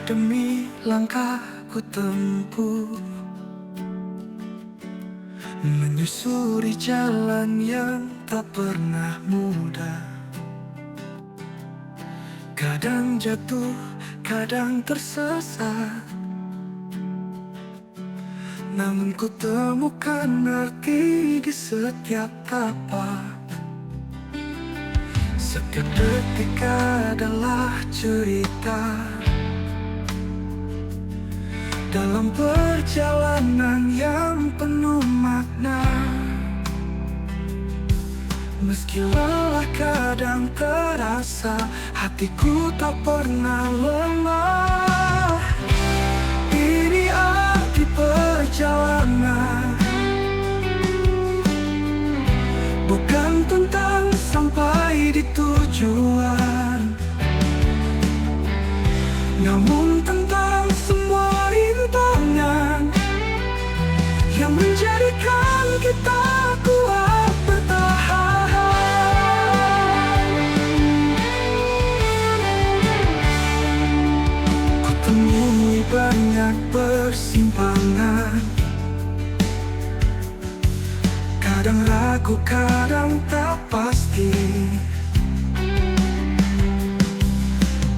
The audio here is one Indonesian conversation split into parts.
demi langkah ku tempuh, menyusuri jalan yang tak pernah mudah. Kadang jatuh, kadang tersesat, namun ku temukan arti di setiap tapak. Setiap detik adalah cerita dalam perjalanan yang penuh makna. Meski lelah kadang terasa, hatiku tak pernah lemah. Ini arti perjalanan, bukan tentang sampai di tujuan, namun tentang semua rintangan yang menjadikan kita kuat bertahan. Ku temui banyak persimpangan, kadang ragu, kadang tak pasti.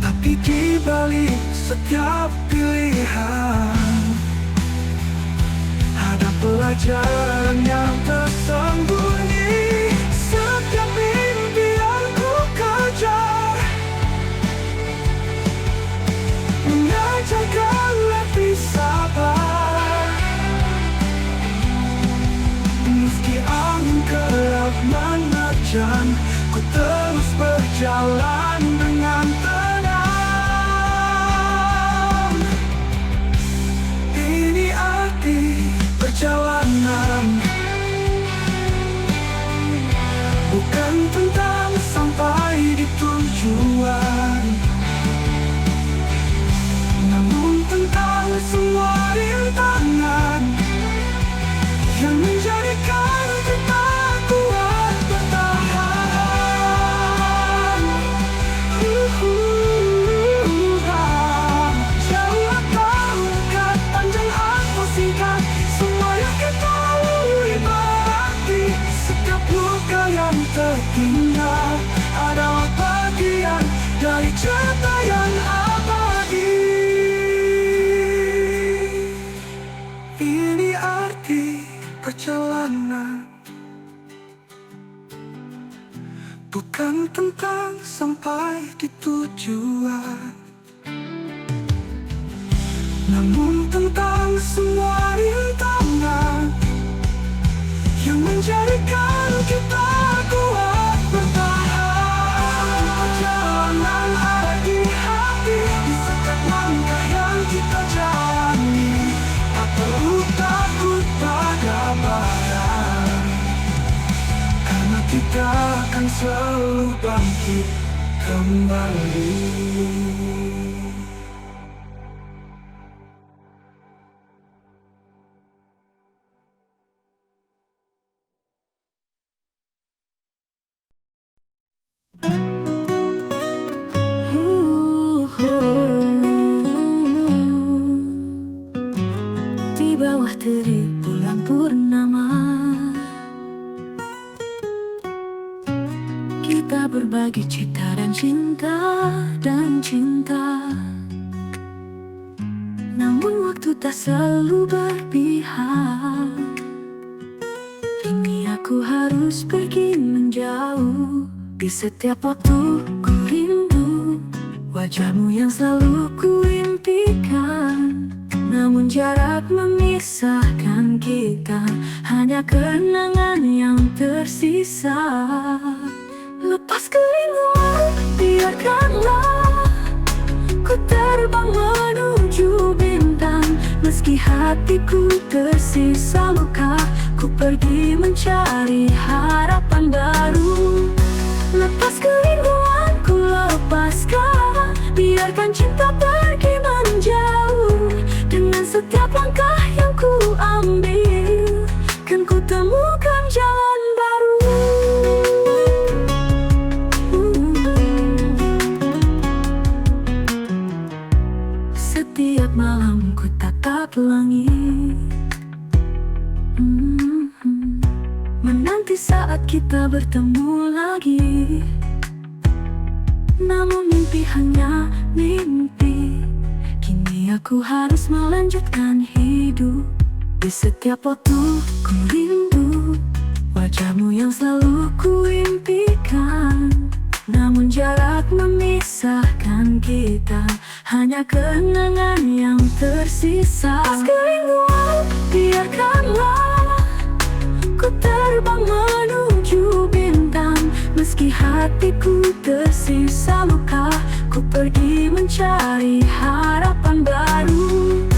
Tapi di balik setiap pilihan ada pelajaran yang tersembunyi. Setiap mimpi yang ku kejar mengajarkan lebih sabar. Meski angin kerap menerjang, ku terus berjalan dengan tenang. Ini arti perjalanan, bukan tentang sampai di tujuan, namun tentang semua rintangan yang menjadikan kita kuat bertahan. Jauh atau dekat, panjang atau singkat, semua yang kita lalui berarti. Setiap luka yang tertinggal adalah bagian dari cerita yang abadi. Ini arti perjalanan, bukan tentang sampai di tujuan, namun tentang semua rintangan yang menjadikan kita kuat bertahan. Perjalanan ada di hati, di setiap langkah yang kita jalani. Tak perlu takut pada badai, karena kita akan selalu bangkit kembali. Di bawah terik bulan purnama, kita berbagi cerita dan cinta. Namun waktu tak selalu berpihak. Kini aku harus pergi menjauh. Di setiap waktu ku rindu wajahmu yang selalu ku impikan. Namun jarak memisahkan kita, hanya kenangan yang tersisa. Lepas kerinduan, biarkanlah ku terbang menuju bintang. Meski hatiku tersisa luka, ku pergi mencari harapan baru. Lepas kerinduan, ku lepaskan, biarkan cinta pergi menjauh. Dengan setiap langkah yang ku ambil, kan ku temukan jalan baru. setiap malam ku tatap langit. Menanti saat kita bertemu lagi. Namun mimpi hanya mimpi. Kini aku harus melanjutkan hidup. Di setiap waktu ku rindu wajahmu yang selalu ku impikan. Namun jarak memisahkan kita, hanya kenangan yang tersisa. Kerinduan, biarkanlah ku terbang menuju bintang. Meski hatiku tersisa luka, ku pergi mencari harapan baru.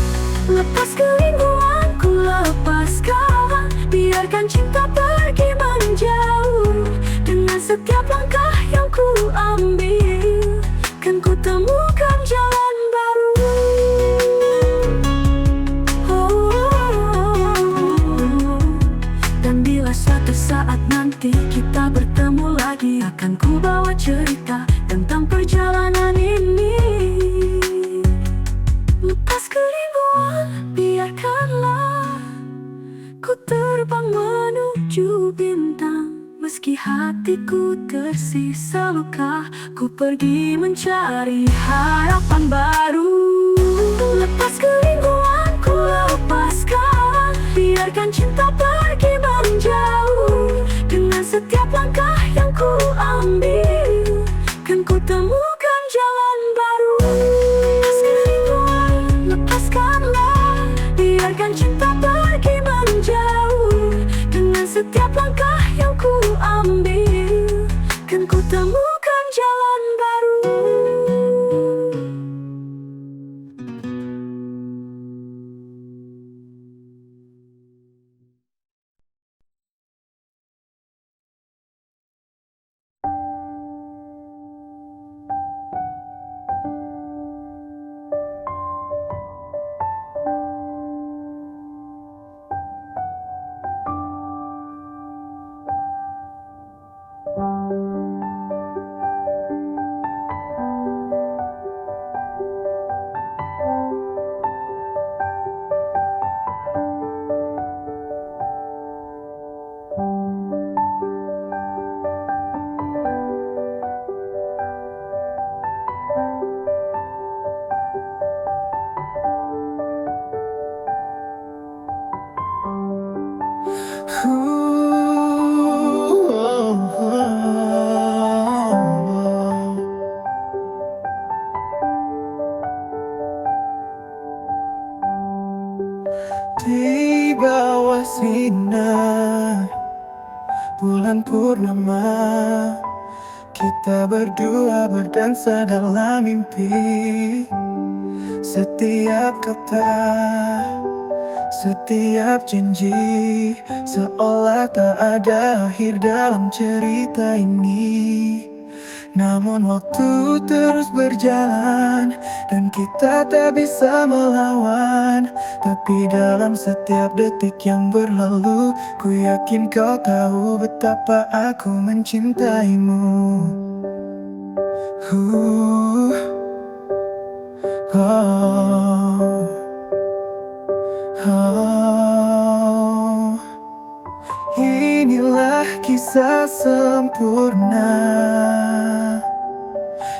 Lepas kerinduan, ku lepaskan. Biarkan cinta pergi menjauh. Dengan setiap langkah yang ku ambil, kan ku temukan jalan baru. Dan bila suatu saat nanti kita bertemu lagi, akan ku bawa cerita tentang perjalanan ini. Lepas kerinduan, biarkanlah ku terbang menuju bintang. Meski hatiku tersisa luka, ku pergi mencari harapan baru. Lepas kerinduan, ku lepaskan. Biarkan cinta pergi menjauh. Dengan setiap langkah yang ku ambil, kan ku temukan jalan baru. Lepas kerinduan, lepaskanlah. Biarkan cinta pergi menjauh. Dengan setiap langkah yang ku ambil, kan ku temukan jalan baru. Di bawah sinar bulan purnama, kita berdua berdansa dalam mimpi. Setiap kata, setiap janji, seolah tak ada akhir dalam cerita ini. Namun waktu terus berjalan dan kita tak bisa melawan. Tapi dalam setiap detik yang berlalu, ku yakin kau tahu betapa aku mencintaimu. Oh, oh. Inilah kisah sempurna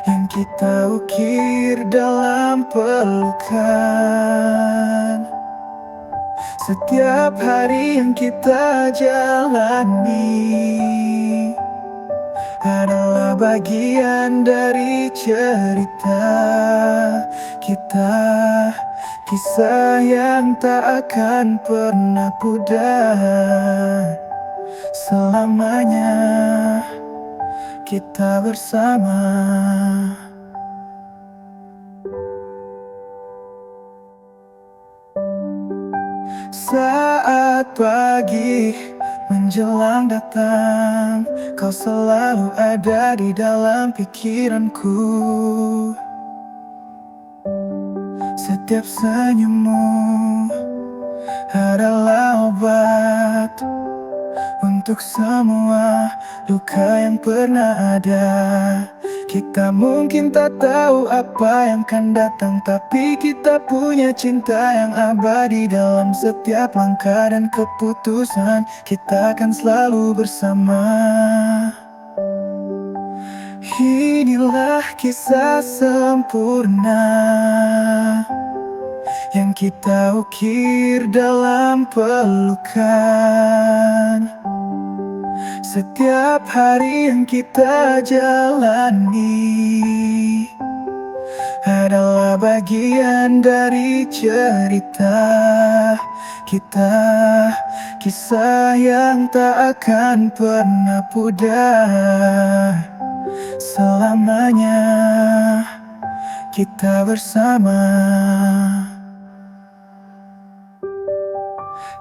yang kita ukir dalam pelukan. Setiap hari yang kita jalani adalah bagian dari cerita kita. Kisah yang tak akan pernah pudar. Selamanya kita bersama. Saat pagi menjelang datang, kau selalu ada di dalam pikiranku. Setiap senyummu adalah obat untuk semua luka yang pernah ada. Kita mungkin tak tahu apa yang akan datang, tapi kita punya cinta yang abadi. Dalam setiap langkah dan keputusan, kita akan selalu bersama. Inilah kisah sempurna yang kita ukir dalam pelukan. Setiap hari yang kita jalani adalah bagian dari cerita kita. Kisah yang tak akan pernah pudar. Selamanya kita bersama.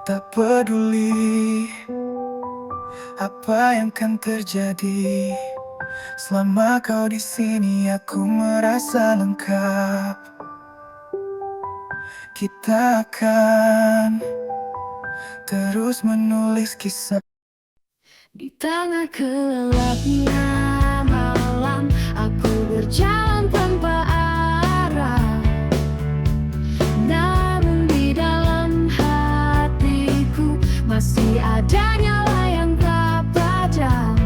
Tak peduli apa yang akan terjadi, selama kau di sini aku merasa lengkap. Kita akan terus menulis kisah. Di tengah gelapnya malam, aku berjalan tanpa arah. Namun di dalam hatiku masih ada nyala yang tak padam.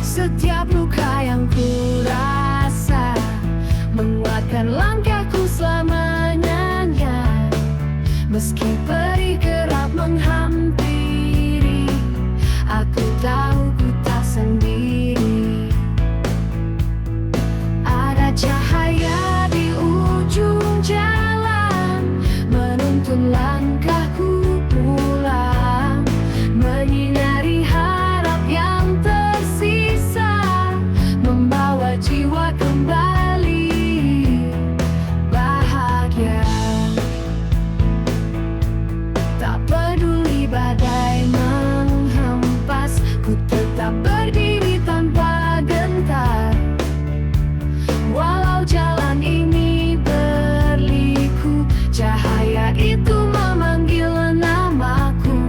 Setiap luka yang ku rasa menguatkan langkahku selamanya. Meski perih kerap menghampiri, aku tahu ku tak sendiri. Ada cahaya di ujung jalan, menuntun langkahku pulang, menyinari harap yang tersisa, membawa jiwa kembali bahagia. Tak peduli badai menghempas, ku tetap berdiri tanpa gentar. Walau jalan ini berliku, cahaya itu memanggil namaku.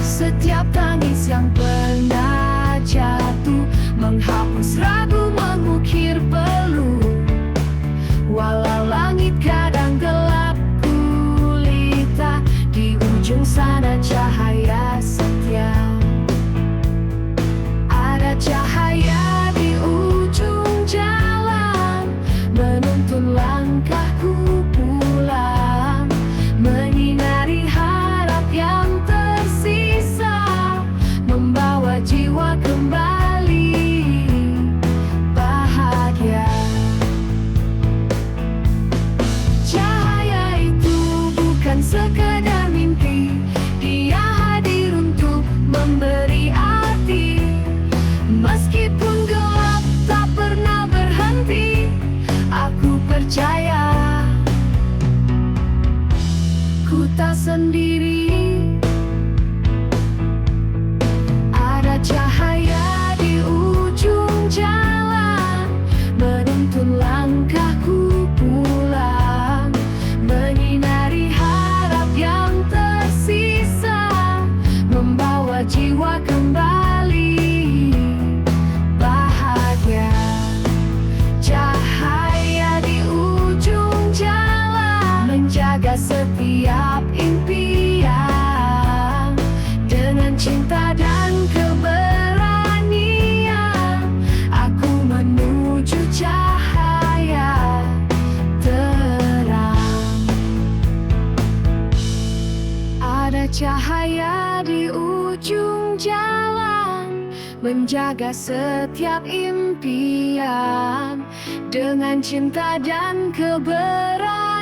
Setiap tangis yang pernah jatuh menghapus ragu, mengukir peluh. Walau langit kadang gelap gulita, di ujung sana cahaya setia. Ada cahaya di ujung jalan, menuntun langkahku pulang, menyinari harap yang tersisa, membawa jiwa kembali bahagia. Cahaya itu bukan sekadar mimpi, dia hadir untuk memberi arti. Meskipun gelap tak pernah berhenti, aku percaya ku tak sendiri. Ada cahaya di ujung jalan, menuntun langkahku pulang, menyinari harap yang tersisa, membawa jiwa kembali bahagia. Cahaya di ujung jalan menjaga setiap impian. Dengan cinta dan keberanian, aku menuju cahaya terang. Ada cahaya di ujung jalan, menjaga setiap impian. Dengan cinta dan keberanian,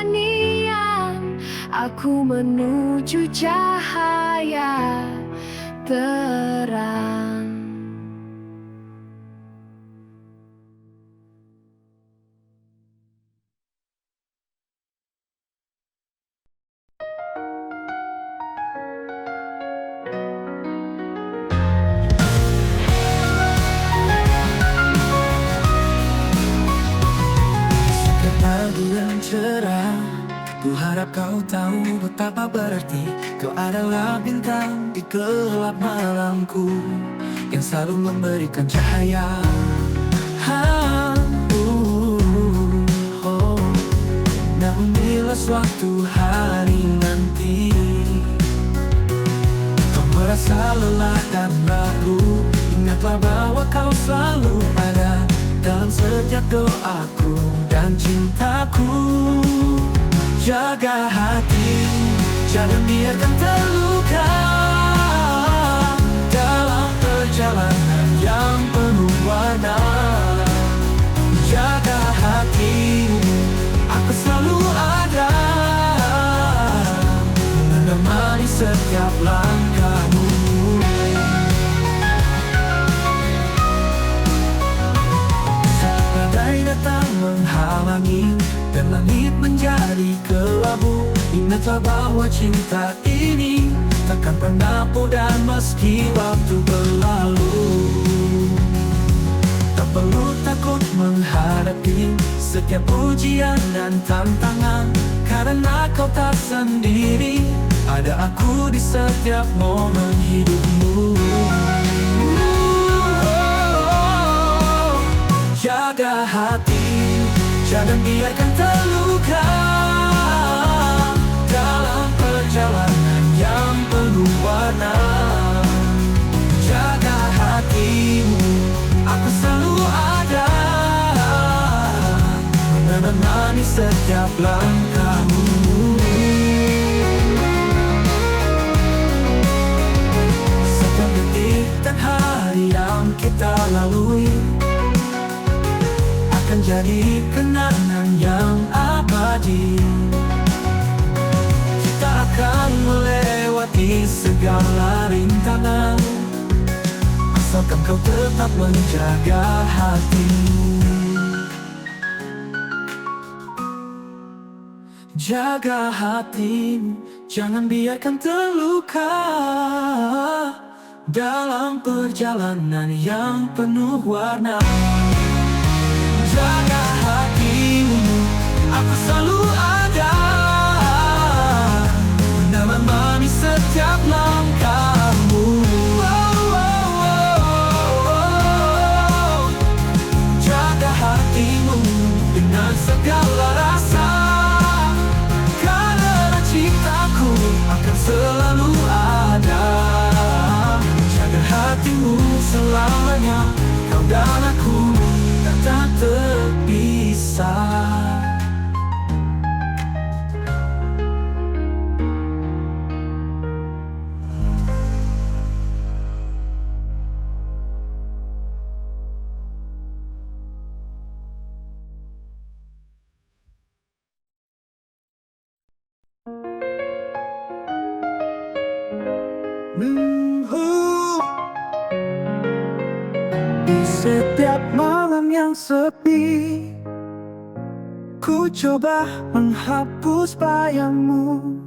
aku menuju cahaya terang. Pagi yang cerah, ku harap kau tahu betapa berarti kau adalah bintang di gelap malamku, yang selalu memberikan cahaya Tuhan. Namun bila suatu hari nanti kau merasa lelah dan ragu, ingatlah bahwa kau selalu ada dalam setiap doaku dan cintaku. Jaga hati, jangan biarkan terluka dalam perjalanan yang penuh warna. Jaga hatimu, aku selalu ada menemani setiap langkahmu. Saat badai datang menghalangi dan langit menjadi kelabu, ingatlah bahwa cinta ini takkan pernah pudar meski waktu berlalu. Tak perlu takut menghadapi setiap ujian dan tantangan, karena kau tak sendiri, ada aku di setiap momen hidupmu. Jaga hati, jangan biarkan terluka dalam perjalanan yang penuh warna. Jaga hatimu, aku selalu ada menemani setiap langkahmu. Setiap detik dan hari yang kita lalui akan jadi kenangan yang abadi. Kita akan melewati segala rintangan, asalkan kau tetap menjaga hatimu. Jaga hatimu, jangan biarkan terluka dalam perjalanan yang penuh warna. Jaga hatimu, aku selalu ada menemani setiap langkahmu. Jaga hatimu dengan segala rasa, karena cintaku akan selalu ada. Jaga hatimu selamanya, kau dan aku tak terpisah. Di setiap malam yang sepi, ku coba menghapus bayangmu,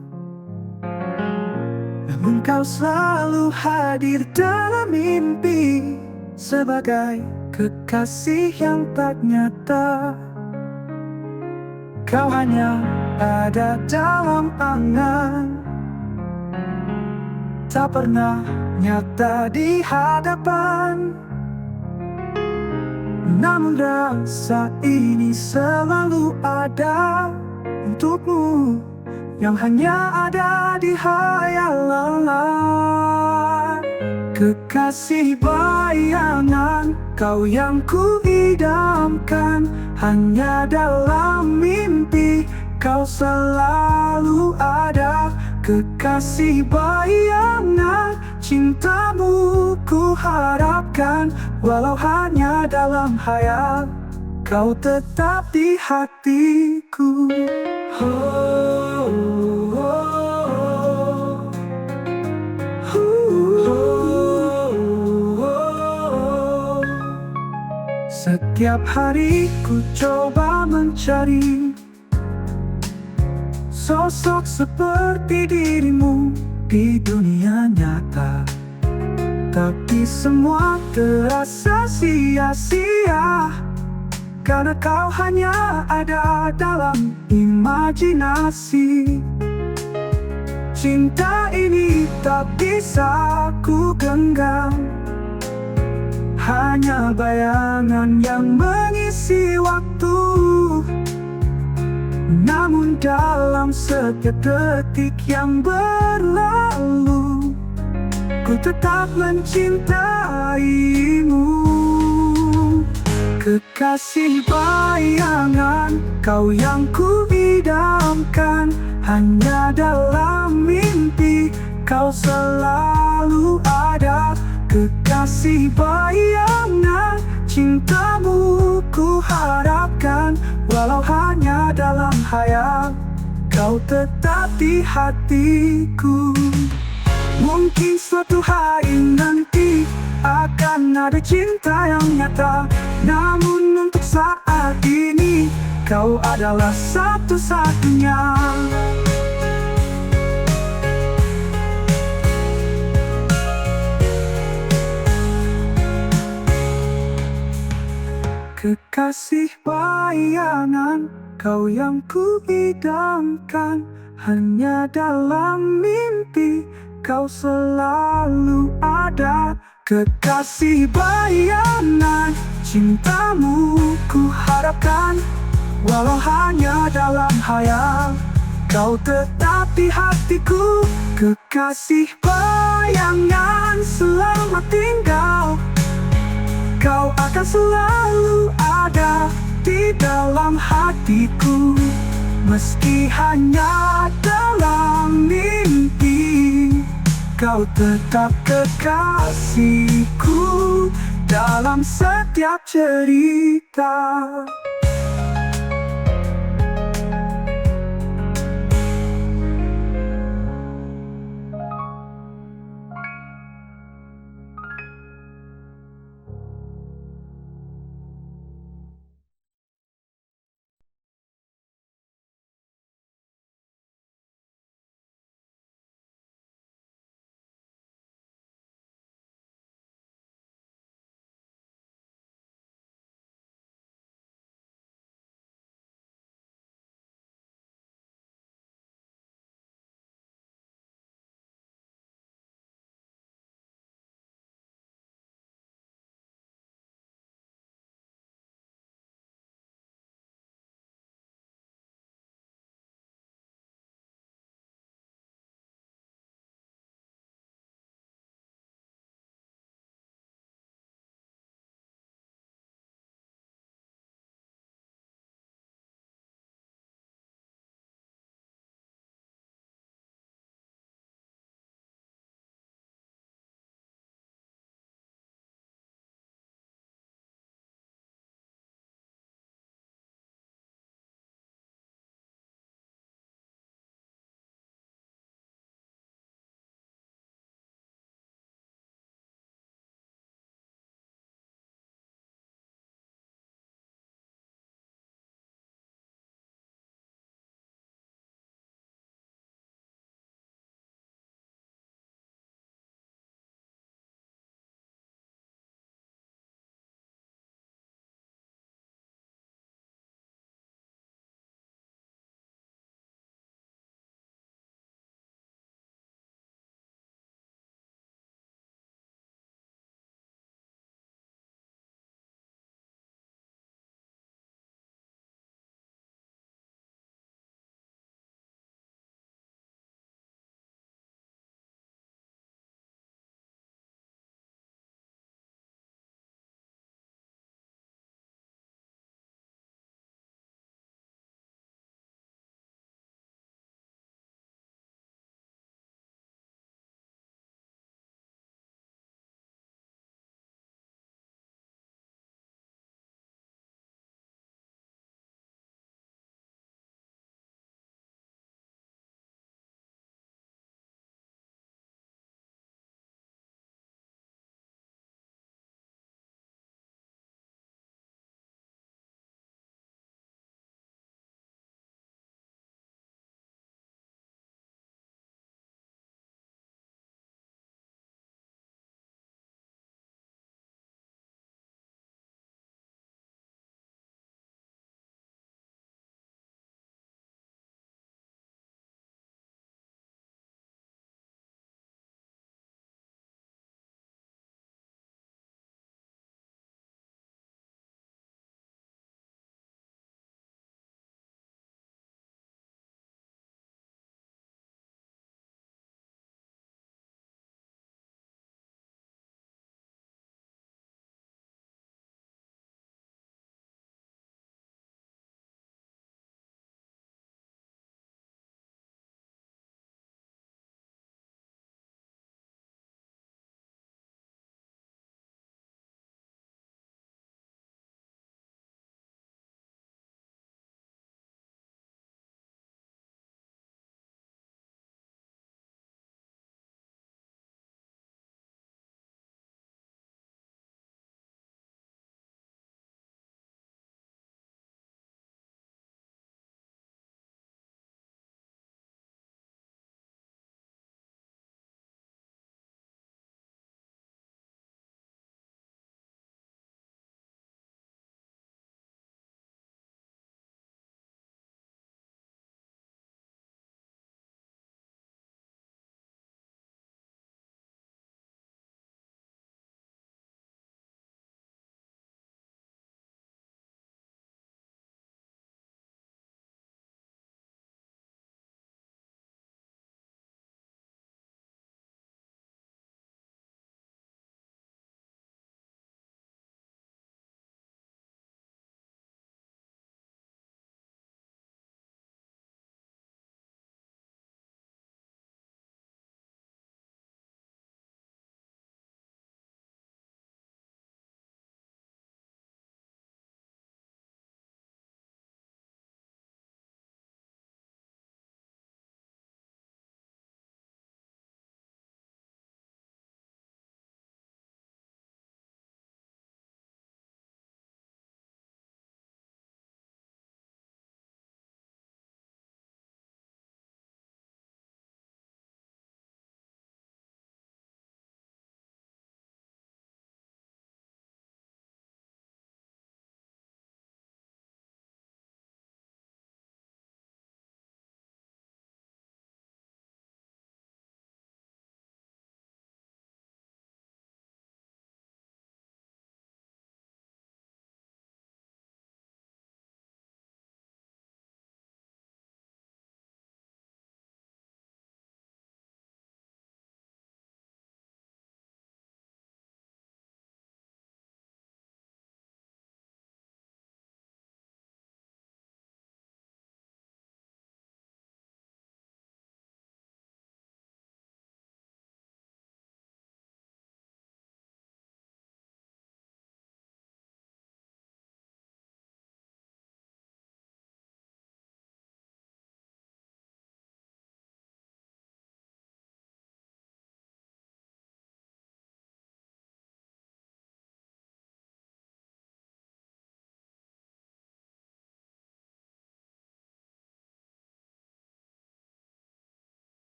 namun kau selalu hadir dalam mimpi sebagai kekasih yang tak nyata. Kau hanya ada dalam angan, tak pernah nyata di hadapan. Namun rasa ini selalu ada untukmu, yang hanya ada di hayalan. Kekasih bayangan, kau yang ku idamkan, hanya dalam mimpi kau selalu ada. Kekasih bayangan, cintamu ku harapkan, walau hanya dalam hayal, kau tetap di hatiku. Setiap hari ku coba mencari sosok seperti dirimu di dunia nyata, tapi semua terasa sia-sia, karena kau hanya ada dalam imajinasi. Cinta ini tak bisa ku genggam, hanya bayangan yang mengisi waktu. Namun dalam setiap detik yang berlalu, ku tetap mencintaimu. Kekasih bayangan, kau yang ku idamkan. Hanya dalam mimpi, kau selalu ada. Kekasih bayangan, cintamu ku harapkan. Walau hanya dalam hayal, kau tetap di hatiku. Mungkin suatu hari nanti akan ada cinta yang nyata, namun untuk saat ini kau adalah satu-satunya. Kekasih bayangan, kau yang ku idamkan. Hanya dalam mimpi, kau selalu ada. Kekasih bayangan, cintamu ku harapkan. Walau hanya dalam hayal, kau tetap di hatiku. Kekasih bayangan, selamat tinggal. Kau akan selalu ada di dalam hatiku, meski hanya dalam mimpi. Kau tetap kekasihku dalam setiap cerita.